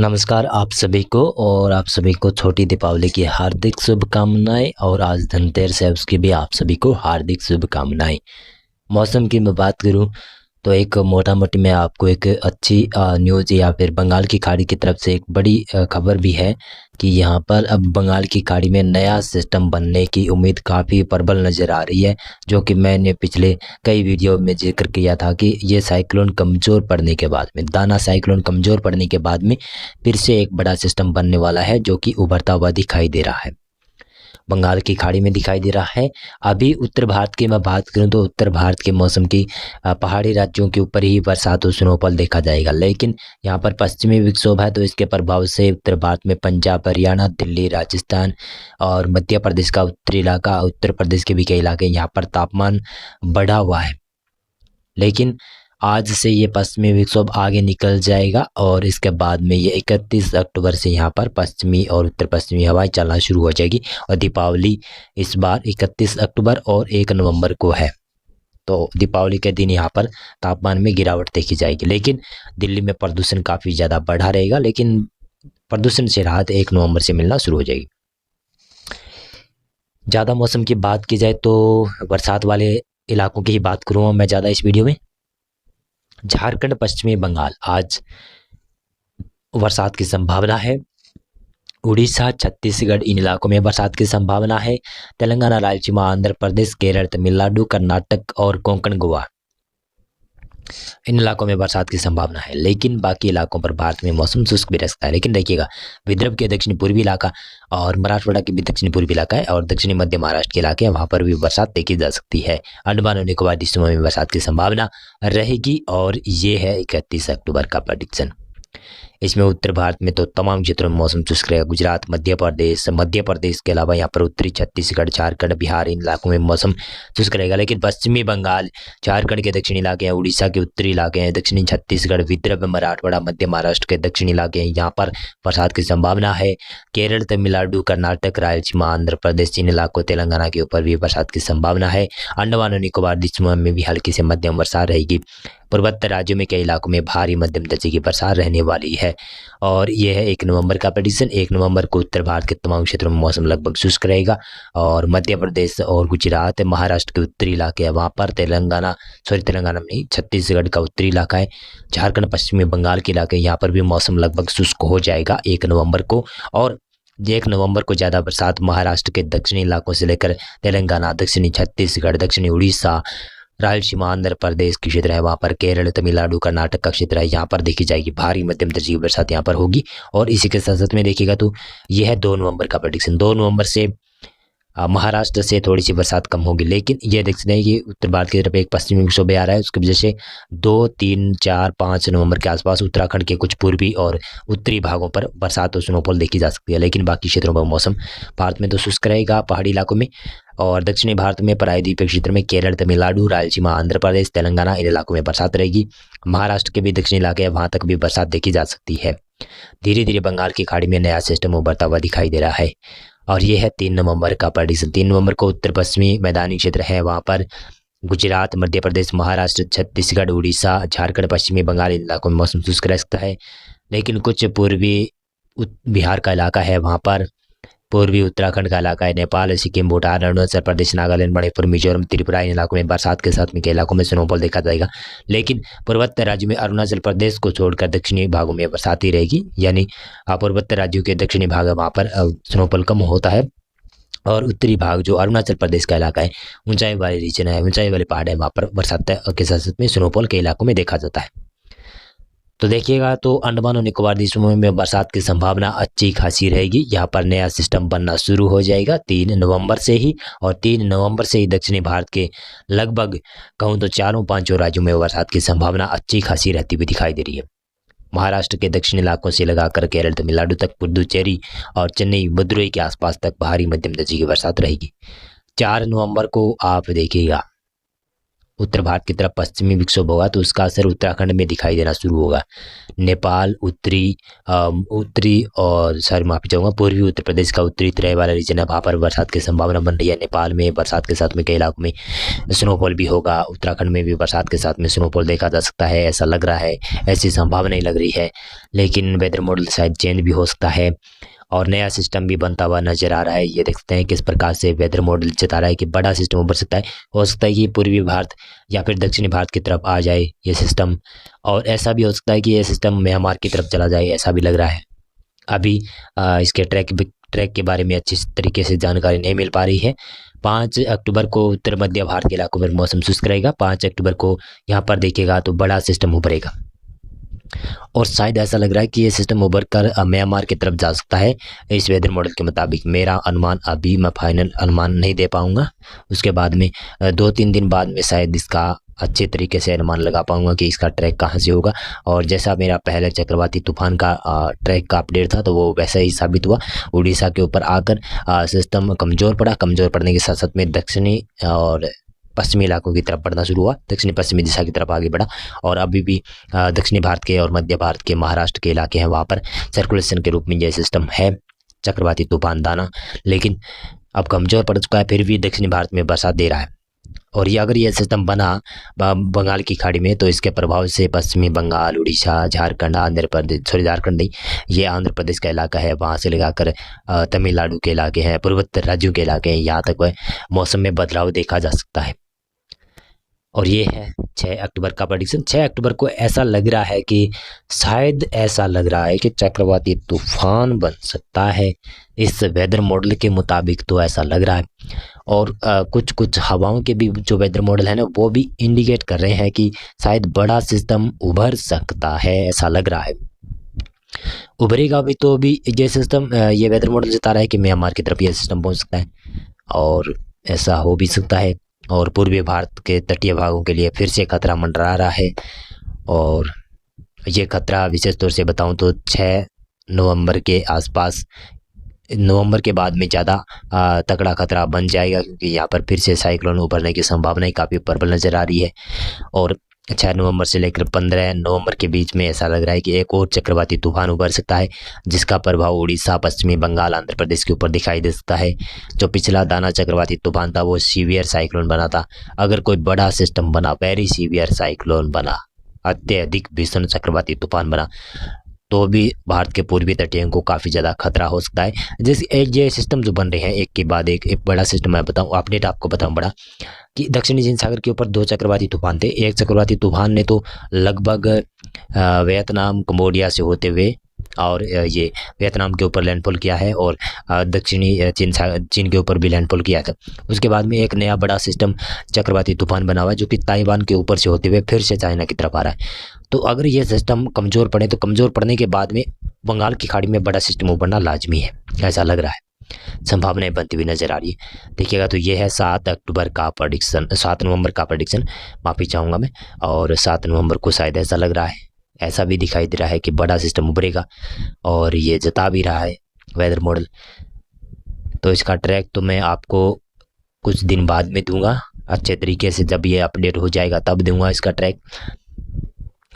नमस्कार आप सभी को और आप सभी को छोटी दीपावली की हार्दिक शुभकामनाएं। और आज धनतेरस है, उसकी भी आप सभी को हार्दिक शुभकामनाएं। मौसम की मैं बात करूं तो एक मोटा मोटी मैं आपको एक अच्छी न्यूज़ या फिर बंगाल की खाड़ी की तरफ से एक बड़ी खबर भी है कि यहाँ पर अब बंगाल की खाड़ी में नया सिस्टम बनने की उम्मीद काफ़ी प्रबल नज़र आ रही है। जो कि मैंने पिछले कई वीडियो में जिक्र किया था कि ये साइक्लोन कमज़ोर पड़ने के बाद में, दाना साइक्लोन कमज़ोर पड़ने के बाद में फिर से एक बड़ा सिस्टम बनने वाला है जो कि उभरता हुआ दिखाई दे रहा है, बंगाल की खाड़ी में दिखाई दे रहा है। अभी उत्तर भारत की मैं बात करूं तो उत्तर भारत के मौसम की पहाड़ी राज्यों के ऊपर ही बरसात और स्नोफॉल देखा जाएगा, लेकिन यहाँ पर पश्चिमी विक्षोभ है तो इसके प्रभाव से उत्तर भारत में पंजाब, हरियाणा, दिल्ली, राजस्थान और मध्य प्रदेश का उत्तरी इलाका, उत्तर प्रदेश के भी कई इलाके, यहाँ पर तापमान बढ़ा हुआ है। लेकिन आज से ये पश्चिमी विक्षोभ आगे निकल जाएगा और इसके बाद में ये 31 अक्टूबर से यहाँ पर पश्चिमी और उत्तर पश्चिमी हवाएं चलना शुरू हो जाएगी। और दीपावली इस बार 31 अक्टूबर और 1 नवंबर को है, तो दीपावली के दिन यहाँ पर तापमान में गिरावट देखी जाएगी। लेकिन दिल्ली में प्रदूषण काफ़ी ज़्यादा बढ़ा रहेगा, लेकिन प्रदूषण से राहत 1 नवंबर से मिलना शुरू हो जाएगी। ज़्यादा मौसम की बात की जाए तो बरसात वाले इलाकों की ही बात करूँगा मैं ज़्यादा इस वीडियो में। झारखंड, पश्चिमी बंगाल आज बरसात की संभावना है। उड़ीसा, छत्तीसगढ़, इन इलाकों में बरसात की संभावना है। तेलंगाना, रायलसीमा, आंध्र प्रदेश, केरल, तमिलनाडु, कर्नाटक और कोंकण, गोवा, इन इलाकों में बरसात की संभावना है। लेकिन बाकी इलाकों पर भारत में मौसम शुष्क भी रह सकता है। लेकिन देखिएगा, विदर्भ के दक्षिणी पूर्वी इलाका और मराठवाड़ा के भी दक्षिणी पूर्वी इलाका है और दक्षिणी मध्य महाराष्ट्र के इलाके हैं, वहां पर भी बरसात देखी जा सकती है। अंडमान और निकोबार द्वीपों में बरसात की संभावना रहेगी और ये है 31 अक्टूबर का प्रेडिक्शन। इसमें उत्तर भारत में तो तमाम क्षेत्रों में मौसम शुष्क रहेगा। गुजरात, मध्य प्रदेश के अलावा यहाँ पर उत्तरी छत्तीसगढ़, झारखंड, बिहार, इन इलाकों में मौसम शुष्क रहेगा। लेकिन पश्चिमी बंगाल, झारखंड के दक्षिणी इलाके हैं, उड़ीसा के उत्तरी इलाके हैं, दक्षिणी छत्तीसगढ़, विदर्भ, मराठवाड़ा, मध्य महाराष्ट्र के दक्षिणी इलाके हैं, यहाँ पर बरसात की संभावना है। केरल, तमिलनाडु, कर्नाटक, रायलसीमा, आंध्र प्रदेश, इन इलाकों, तेलंगाना के ऊपर भी बरसात की संभावना है। अंडमान और निकोबार द्वीपों में भी हल्की से मध्यम बरसात रहेगी। पूर्वोत्तर राज्यों में कई इलाकों में भारी मध्यम दर्जे की बरसात रहने वाली है। और यह है 1 नवंबर का प्रेडिक्शन। 1 नवंबर को उत्तर भारत के तमाम क्षेत्रों में मौसम लगभग शुष्क रहेगा और मध्य प्रदेश और गुजरात, महाराष्ट्र के उत्तरी इलाके हैं, वहाँ पर तेलंगाना में नहीं, छत्तीसगढ़ का उत्तरी इलाका है, झारखंड, पश्चिमी बंगाल के इलाके, यहाँ पर भी मौसम लगभग शुष्क हो जाएगा 1 नवंबर को। और 1 नवंबर को ज़्यादा बरसात महाराष्ट्र के दक्षिणी इलाकों से लेकर तेलंगाना, दक्षिणी छत्तीसगढ़, दक्षिणी उड़ीसा, रायलसीमा, आंध्र प्रदेश के क्षेत्र है, वहाँ पर केरल, तमिलनाडु, कर्नाटक का क्षेत्र है, यहाँ पर देखी जाएगी भारी मध्यम दर्जे की बरसात यहाँ पर होगी। और इसी के साथ साथ में देखिएगा तो यह है 2 नवंबर का प्रेडिक्शन। 2 नवंबर से महाराष्ट्र से थोड़ी सी बरसात कम होगी, लेकिन ये देख सकते हैं कि उत्तर भारत की तरफ एक पश्चिमी विक्षोभ आ रहा है, उसकी वजह से 2, 3, 4, 5 नवंबर के आसपास उत्तराखंड के कुछ पूर्वी और उत्तरी भागों पर बरसात और स्नोफॉल देखी जा सकती है। लेकिन बाकी क्षेत्रों पर मौसम भारत में तो शुष्क रहेगा पहाड़ी इलाकों में, और दक्षिणी भारत में प्रायद्वीपीय क्षेत्र में केरल, तमिलनाडु, रायलसीमा, आंध्र प्रदेश, तेलंगाना, इन इलाकों में बरसात रहेगी। महाराष्ट्र के भी दक्षिणी इलाके हैं, वहां तक भी बरसात देखी जा सकती है। धीरे धीरे बंगाल की खाड़ी में नया सिस्टम उभरता हुआ दिखाई दे रहा है और यह है 3 नवंबर का प्रेडिक्शन। 3 नवंबर को उत्तर पश्चिमी मैदानी क्षेत्र है, वहाँ पर गुजरात, मध्य प्रदेश, महाराष्ट्र, छत्तीसगढ़, उड़ीसा, झारखंड, पश्चिमी बंगाल, इन इलाकों में मौसम शुष्क रह सकता है। लेकिन कुछ पूर्वी बिहार का इलाका है, वहाँ पर पूर्वी उत्तराखंड का इलाका है, नेपाल, सिक्किम, भूटान, अरुणाचल प्रदेश, नागालैंड, मणिपुर, मिजोरम, त्रिपुरा, इन इलाकों में बरसात के साथ में कई इलाकों में स्नोफॉल देखा जाएगा। लेकिन पूर्वोत्तर राज्य में अरुणाचल प्रदेश को छोड़कर दक्षिणी भागों में बरसात ही रहेगी, यानी पूर्वोत्तर राज्यों के दक्षिणी भाग है, वहाँ पर स्नोफॉल कम होता है। और उत्तरी भाग जो अरुणाचल प्रदेश का इलाका है, ऊंचाई वाले रीजन है, ऊंचाई वाले पहाड़ है, वहाँ पर बरसात के साथ साथ में स्नोफॉल के इलाकों में देखा जाता है। तो देखिएगा तो अंडमान और निकोबार द्वीपों में बरसात की संभावना अच्छी खासी रहेगी। यहाँ पर नया सिस्टम बनना शुरू हो जाएगा 3 नवंबर से ही, और 3 नवंबर से ही दक्षिणी भारत के लगभग कहूँ तो 4-5 राज्यों में बरसात की संभावना अच्छी खासी रहती हुई दिखाई दे रही है। महाराष्ट्र के दक्षिणी इलाकों से लगाकर केरल, तमिलनाडु तक, पुडुचेरी और चेन्नई, मदुरई के आसपास तक भारी मध्यम दर्जे की बरसात रहेगी। 4 नवंबर को आप देखिएगा उत्तर भारत की तरफ पश्चिमी विक्षोभ होगा तो उसका असर उत्तराखंड में दिखाई देना शुरू होगा। नेपाल उत्तरी और सॉरी माफी चाहूँगा, पूर्वी उत्तर प्रदेश का उत्तरी तराई वाला रीजन है, वहाँ पर बरसात की संभावना बन रही है। नेपाल में बरसात के साथ में कई इलाकों में स्नोफॉल भी होगा। उत्तराखंड में भी बरसात के साथ में स्नोफॉल देखा जा सकता है, ऐसा लग रहा है, ऐसी संभावनाएं लग रही है। लेकिन वेदर मॉडल शायद चेंज भी हो सकता है और नया सिस्टम भी बनता हुआ नजर आ रहा है। ये देखते हैं किस प्रकार से वेदर मॉडल बता रहा है कि बड़ा सिस्टम उभर सकता है। हो सकता है कि पूर्वी भारत या फिर दक्षिणी भारत की तरफ आ जाए ये सिस्टम, और ऐसा भी हो सकता है कि ये सिस्टम म्यांमार की तरफ चला जाए, ऐसा भी लग रहा है। अभी इसके ट्रैक के बारे में अच्छी तरीके से जानकारी नहीं मिल पा रही है। 5 अक्टूबर को उत्तर मध्य भारत के इलाकों में मौसम शुष्क रहेगा। 5 अक्टूबर को यहाँ पर देखिएगा तो बड़ा सिस्टम उभरेगा और शायद ऐसा लग रहा है कि ये सिस्टम उभर कर म्यांमार की तरफ जा सकता है इस वेदर मॉडल के मुताबिक। मेरा अनुमान, अभी मैं फाइनल अनुमान नहीं दे पाऊंगा, उसके बाद में 2-3 दिन बाद में शायद इसका अच्छे तरीके से अनुमान लगा पाऊंगा कि इसका ट्रैक कहाँ से होगा। और जैसा मेरा पहले चक्रवाती तूफान का ट्रैक का अपडेट था तो वो वैसा ही साबित हुआ। उड़ीसा के ऊपर आकर सिस्टम कमज़ोर पड़ा, कमज़ोर पड़ने के साथ साथ में दक्षिणी और पश्चिमी इलाकों की तरफ बढ़ना शुरू हुआ, दक्षिणी पश्चिमी दिशा की तरफ आगे बढ़ा। और अभी भी दक्षिणी भारत के और मध्य भारत के महाराष्ट्र के इलाके हैं, वहाँ पर सर्कुलेशन के रूप में ये सिस्टम है, चक्रवाती तूफान दाना, लेकिन अब कमज़ोर पड़ चुका है, फिर भी दक्षिणी भारत में बरसात दे रहा है। और ये अगर ये सिस्टम बना बंगाल की खाड़ी में तो इसके प्रभाव से पश्चिमी बंगाल, उड़ीसा, झारखंड, आंध्र प्रदेश, सॉरी झारखंड नहीं, ये आंध्र प्रदेश का इलाका है, वहाँ से लगाकर तमिलनाडु के इलाके हैं, पूर्वोत्तर राज्यों के इलाके हैं, यहाँ तक वह मौसम में बदलाव देखा जा सकता है। और ये है 6 अक्टूबर का प्रेडिक्शन। 6 अक्टूबर को ऐसा लग रहा है कि शायद ऐसा लग रहा है कि चक्रवाती तूफान बन सकता है इस वेदर मॉडल के मुताबिक, तो ऐसा लग रहा है। और कुछ कुछ हवाओं के भी जो वेदर मॉडल है ना वो भी इंडिकेट कर रहे हैं कि शायद बड़ा सिस्टम उभर सकता है, ऐसा लग रहा है। उभरेगा भी तो भी ये सिस्टम, ये वेदर मॉडल बता रहा है कि म्यांमार की तरफ ये सिस्टम पहुंच सकता है और ऐसा हो भी सकता है। और पूर्वी भारत के तटीय भागों के लिए फिर से खतरा मंडरा रहा है। और ये खतरा विशेष तौर से बताऊं तो 6 नवंबर के आसपास, नवंबर के बाद में ज़्यादा तगड़ा खतरा बन जाएगा, क्योंकि यहाँ पर फिर से साइक्लोन उभरने की संभावनाएं काफ़ी प्रबल नज़र आ रही है। और 6 नवंबर से लेकर 15 नवंबर के बीच में ऐसा लग रहा है कि एक और चक्रवाती तूफान उभर सकता है, जिसका प्रभाव उड़ीसा, पश्चिमी बंगाल, आंध्र प्रदेश के ऊपर दिखाई दे सकता है। जो पिछला दाना चक्रवाती तूफान था वो सीवियर साइक्लोन बना था। अगर कोई बड़ा सिस्टम बना, वेरी सीवियर साइक्लोन बना, अत्यधिक भीषण चक्रवाती तूफान बना, तो भी भारत के पूर्वी तटीय को काफ़ी ज़्यादा खतरा हो सकता है। जैसे एक ये सिस्टम जो बन रहे हैं एक के बाद एक बड़ा सिस्टम मैं बताऊँ, अपडेट आपको बताऊँ बड़ा, कि दक्षिणी चीन सागर के ऊपर 2 चक्रवाती तूफान थे। एक चक्रवाती तूफान ने तो लगभग वियतनाम, कंबोडिया से होते हुए और ये वियतनाम के ऊपर लैंडफॉल किया है और दक्षिणी चीन के ऊपर भी लैंडफॉल किया था। उसके बाद में एक नया बड़ा सिस्टम चक्रवाती तूफान बना हुआ है जो कि ताइवान के ऊपर से होते हुए फिर से चाइना की तरफ आ रहा है। तो अगर ये सिस्टम कमज़ोर पड़े तो कमज़ोर पड़ने के बाद में बंगाल की खाड़ी में बड़ा सिस्टम उभरना लाजमी है, ऐसा लग रहा है, संभावनाएं बनती हुई नजर आ रही है। देखिएगा तो ये है 7 अक्टूबर का प्रेडिक्शन, 7 नवंबर का प्रेडिक्शन, माफ़ी चाहूँगा मैं। और 7 नवंबर को शायद ऐसा लग रहा है, ऐसा भी दिखाई दे रहा है कि बड़ा सिस्टम उभरेगा और ये जता भी रहा है वेदर मॉडल। तो इसका ट्रैक तो मैं आपको कुछ दिन बाद में दूंगा अच्छे तरीके से, जब ये अपडेट हो जाएगा तब दूंगा इसका ट्रैक।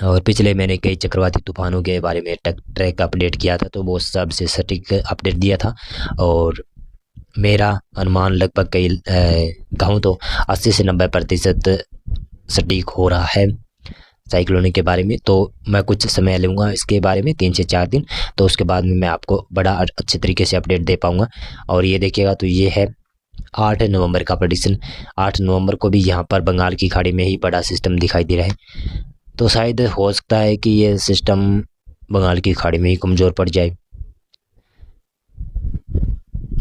और पिछले मैंने कई चक्रवाती तूफानों के बारे में ट्रैक अपडेट किया था तो वो सबसे सटीक अपडेट दिया था और मेरा अनुमान लगभग कई कहूँ तो 80 से 90% सटीक हो रहा है साइक्लोन के बारे में। तो मैं कुछ समय लूँगा इसके बारे में, 3 से 4 दिन, तो उसके बाद में मैं आपको बड़ा अच्छे तरीके से अपडेट दे पाऊँगा। और ये देखिएगा तो ये है 8 नवंबर का प्रेडिक्शन। 8 नवंबर को भी यहाँ पर बंगाल की खाड़ी में ही बड़ा सिस्टम दिखाई दे रहा है, तो शायद हो सकता है कि ये सिस्टम बंगाल की खाड़ी में ही कमज़ोर पड़ जाए।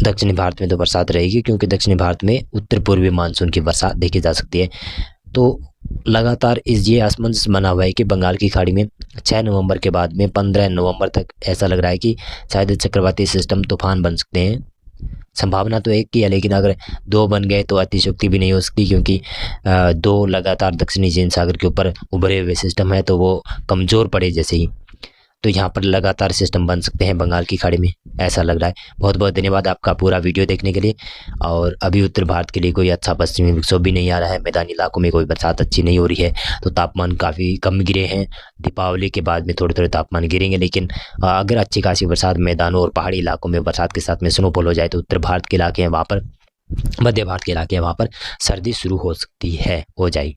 दक्षिणी भारत में तो बरसात रहेगी क्योंकि दक्षिणी भारत में उत्तर पूर्वी मानसून की बरसात देखी जा सकती है। तो लगातार ये असमंजस बना हुआ है कि बंगाल की खाड़ी में 6 नवंबर के बाद में 15 नवंबर तक ऐसा लग रहा है कि शायद चक्रवाती सिस्टम तूफान बन सकते हैं। संभावना तो एक की है, लेकिन अगर 2 बन गए तो अतिशयोक्ति भी नहीं हो सकती, क्योंकि 2 लगातार दक्षिणी चीन सागर के ऊपर उभरे हुए सिस्टम है तो वो कमज़ोर पड़े जैसे ही तो यहाँ पर लगातार सिस्टम बन सकते हैं बंगाल की खाड़ी में, ऐसा लग रहा है। बहुत बहुत धन्यवाद आपका पूरा वीडियो देखने के लिए। और अभी उत्तर भारत के लिए कोई अच्छा पश्चिमी विक्षोभ भी नहीं आ रहा है, मैदानी इलाकों में कोई बरसात अच्छी नहीं हो रही है, तो तापमान काफ़ी कम गिरे हैं। दीपावली के बाद में थोड़े थोड़े तापमान गिरेंगे, लेकिन अगर अच्छी खासी बरसात मैदानों और पहाड़ी इलाकों में बरसात के साथ में स्नोफॉल हो जाए तो उत्तर भारत के इलाके हैं वहाँ पर, मध्य भारत के इलाके हैं वहाँ पर सर्दी शुरू हो सकती है, हो जाए।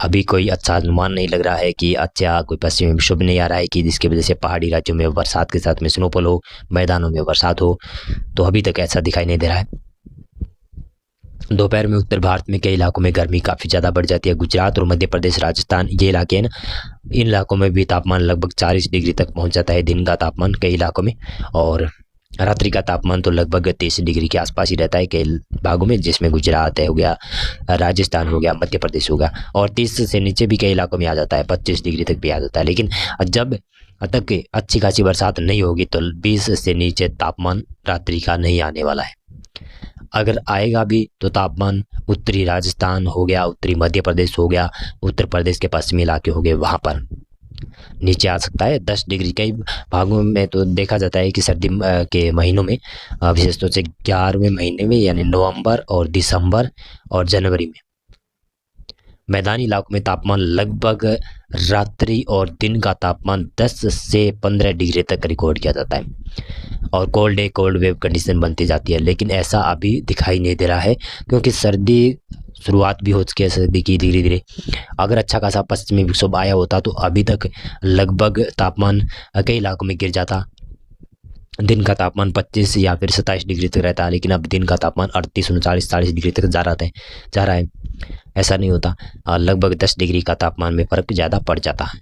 अभी कोई अच्छा अनुमान नहीं लग रहा है कि अच्छा कोई पश्चिमी विक्षोभ नहीं आ रहा है कि जिसकी वजह से पहाड़ी राज्यों में बरसात के साथ में स्नोफॉल हो, मैदानों में बरसात हो, तो अभी तक ऐसा दिखाई नहीं दे रहा है। दोपहर में उत्तर भारत में कई इलाकों में गर्मी काफ़ी ज़्यादा बढ़ जाती है। गुजरात और मध्य प्रदेश, राजस्थान, ये इलाके हैं ना, इन इलाकों में भी तापमान लगभग 40 डिग्री तक पहुंच जाता है दिन का तापमान कई इलाकों में, और रात्रि का तापमान तो लगभग 30 डिग्री के आसपास ही रहता है कई भागों में, जिसमें गुजरात हो गया, राजस्थान हो गया, मध्य प्रदेश होगा, और 30 से नीचे भी कई इलाकों में आ जाता है, 25 डिग्री तक भी आ जाता है। लेकिन जब तक अच्छी खासी बरसात नहीं होगी तो 20 से नीचे तापमान रात्रि का नहीं आने वाला है। अगर आएगा भी तो तापमान उत्तरी राजस्थान हो गया, उत्तरी मध्य प्रदेश हो गया, उत्तर प्रदेश के पश्चिमी इलाके हो गए, वहाँ पर नीचे आ सकता है 10 डिग्री। कई भागों में तो देखा जाता है कि सर्दी के महीनों में, विशेष तौर से 11वें महीने में यानी नवंबर और दिसंबर और जनवरी में, मैदानी इलाकों में तापमान लगभग रात्रि और दिन का तापमान 10 से 15 डिग्री तक रिकॉर्ड किया जाता है, और cold day cold wave condition बनती जाती है। लेकिन ऐसा अभी दिखाई नहीं दे रहा है, क्योंकि सर्दी शुरुआत भी हो चुकी है सर्दी की धीरे धीरे। अगर अच्छा खासा पश्चिमी विक्षोभ आया होता तो अभी तक लगभग तापमान कई इलाकों में गिर जाता, दिन का तापमान 25 या फिर 27 डिग्री तक रहता है, लेकिन अब दिन का तापमान 38, 39, 40 डिग्री तक जा रहा है। ऐसा नहीं होता, लगभग 10 डिग्री का तापमान में फ़र्क ज़्यादा पड़ जाता है।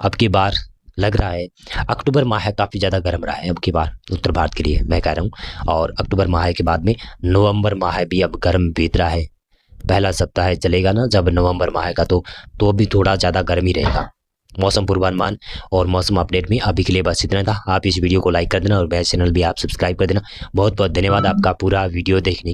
अब की बार लग रहा है अक्टूबर माह काफ़ी ज़्यादा गर्म रहा है अब की बार उत्तर भारत के लिए, मैं कह रहा हूँ। और अक्टूबर माह के बाद में नवंबर माह भी अब गर्म बीत रहा है। पहला सप्ताह चलेगा ना जब नवंबर माह का, तो भी थोड़ा ज़्यादा गर्मी रहेगा। मौसम पूर्वानुमान और मौसम अपडेट में अभी के लिए बस इतना था। आप इस वीडियो को लाइक कर देना और मेरा चैनल भी आप सब्सक्राइब कर देना। बहुत बहुत धन्यवाद आपका पूरा वीडियो देखने